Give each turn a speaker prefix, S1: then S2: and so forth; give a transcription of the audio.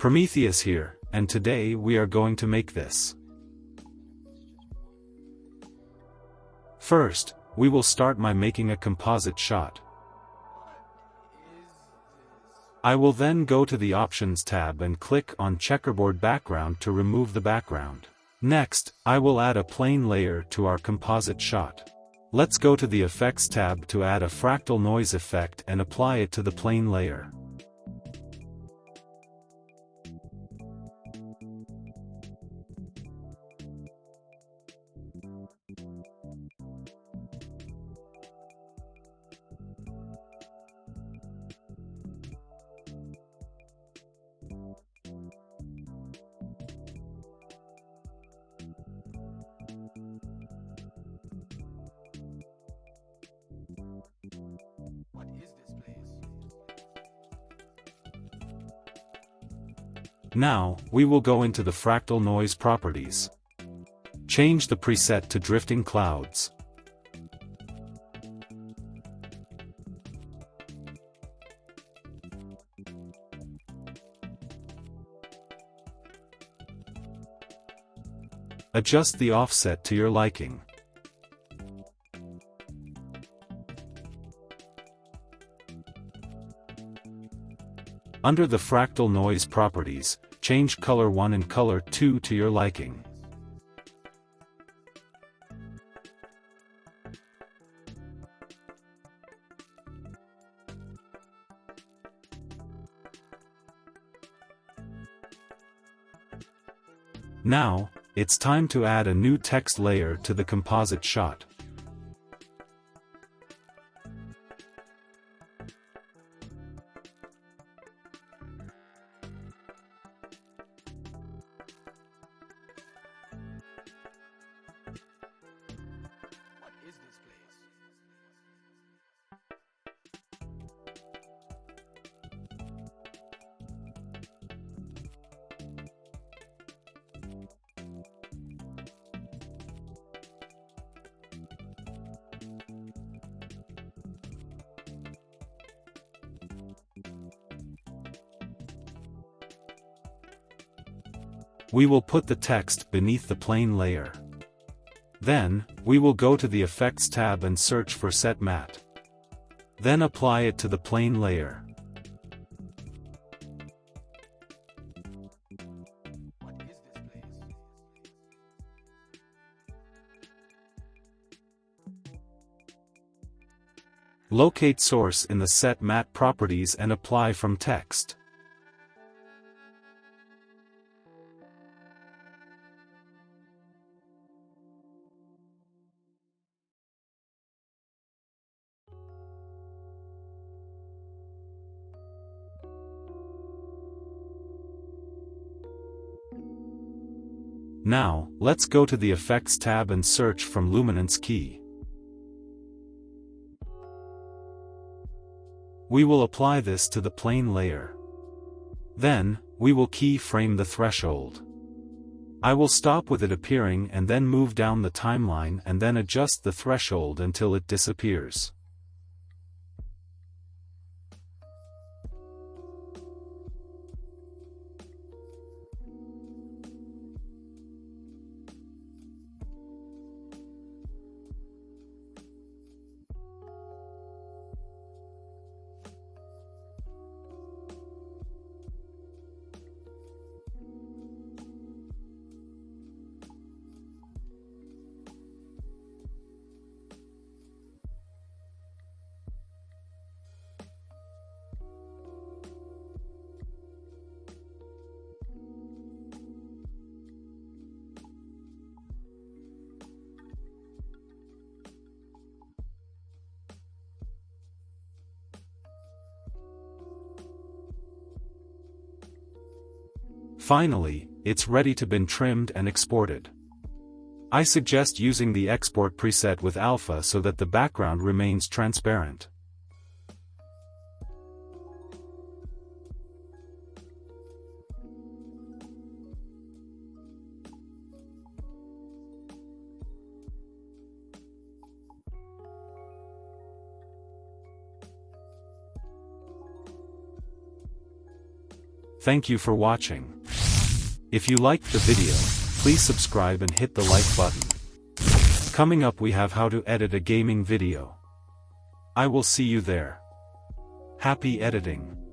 S1: Prometheus here, and today we are going to make this. First, we will start by making a composite shot. I will then go to the Options tab and click on Checkerboard Background to remove the background. Next, I will add a plane layer to our composite shot. Let's go to the Effects tab to add a fractal noise effect and apply it to the plane layer.
S2: What is this place?
S1: Now, we will go into the fractal noise properties. Change the preset to drifting clouds. Adjust the offset to your liking. Under the fractal noise properties, change color 1 and color 2 to your liking. Now, it's time to add a new text layer to the composite shot.
S2: What is this place?
S1: We will put the text beneath the plane layer. Then, we will go to the Effects tab and search for Set Matte. Then apply it to the plane layer.
S2: What is this place?
S1: Locate Source in the Set Matte properties and apply from Text. Now, let's go to the Effects tab and search from Luminance key. We will apply this to the plane layer. Then, we will keyframe the threshold. I will stop with it appearing and then move down the timeline and then adjust the threshold until it disappears. Finally, it's ready to be trimmed and exported. I suggest using the export preset with alpha so that the background remains transparent. Thank you for watching. If you liked the video, please subscribe and hit the like button. Coming up we have how to edit a gaming video. I will see you there. Happy editing.